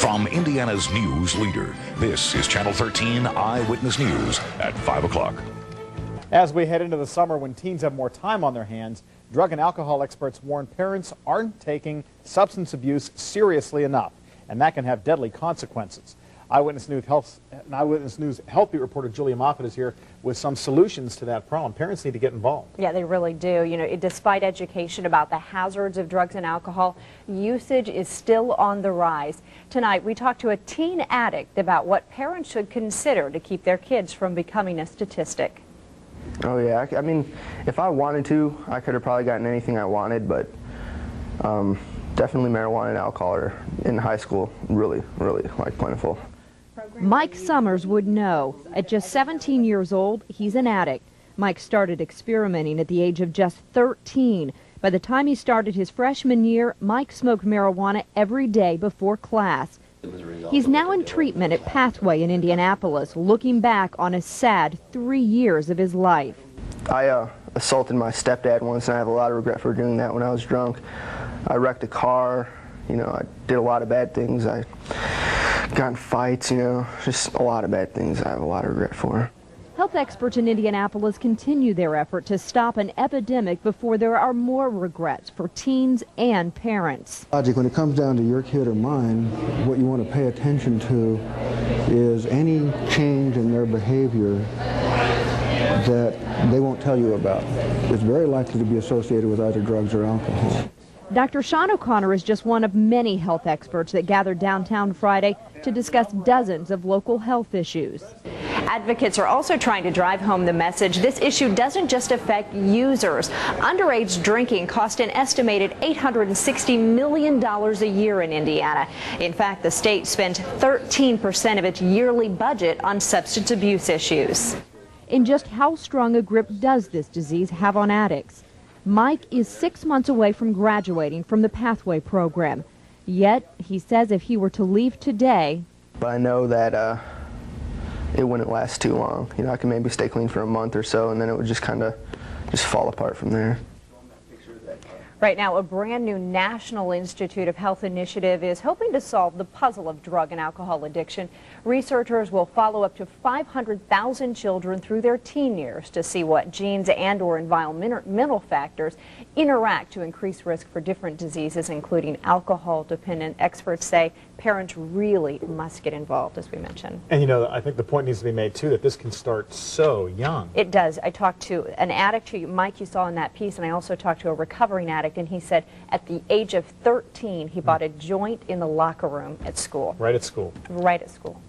From Indiana's news leader, this is Channel 13 Eyewitness News at 5 o'clock. As we head into the summer when teens have more time on their hands, drug and alcohol experts warn parents aren't taking substance abuse seriously enough, and that can have deadly consequences. Eyewitness News Health Beat reporter Julia Moffat is here with some solutions to that problem. Parents need to get involved. Yeah, they really do. You know, despite education about the hazards of drugs and alcohol, usage is still on the rise. Tonight, we talked to a teen addict about what parents should consider to keep their kids from becoming a statistic. Oh yeah, I mean, if I wanted to, I could have probably gotten anything I wanted, but definitely marijuana and alcohol are in high school really like plentiful. Mike Summers would know. At just 17 years old, he's an addict. Mike started experimenting at the age of just 13. By the time he started his freshman year, Mike smoked marijuana every day before class. He's now in treatment at Pathway in Indianapolis, looking back on a sad 3 years of his life. I assaulted my stepdad once, and I have a lot of regret for doing that when I was drunk. I wrecked a car, you know, I did a lot of bad things. I got in fights, you know, just a lot of bad things I have a lot of regret for. Health experts in Indianapolis continue their effort to stop an epidemic before there are more regrets for teens and parents. When it comes down to your kid or mine, what you want to pay attention to is any change in their behavior that they won't tell you about. It's very likely to be associated with either drugs or alcohol. Dr. Sean O'Connor is just one of many health experts that gathered downtown Friday to discuss dozens of local health issues. Advocates are also trying to drive home the message this issue doesn't just affect users. Underage drinking cost an estimated $860 million a year in Indiana. In fact, the state spent 13% of its yearly budget on substance abuse issues. And just how strong a grip does this disease have on addicts? Mike is 6 months away from graduating from the Pathway program. Yet, he says if he were to leave today... But I know that it wouldn't last too long. You know, I could maybe stay clean for a month or so, and then it would just kind of fall apart from there. Right now, a brand new National Institute of Health initiative is hoping to solve the puzzle of drug and alcohol addiction. Researchers will follow up to 500,000 children through their teen years to see what genes and/or environmental factors interact to increase risk for different diseases, including alcohol-dependent. Experts say parents really must get involved, as we mentioned. And you know, I think the point needs to be made too that this can start so young. It does. I talked to an addict who Mike you saw in that piece, and I also talked to a recovering addict, and he said at the age of 13 he bought a joint in the locker room at school. Right at school. Right at school.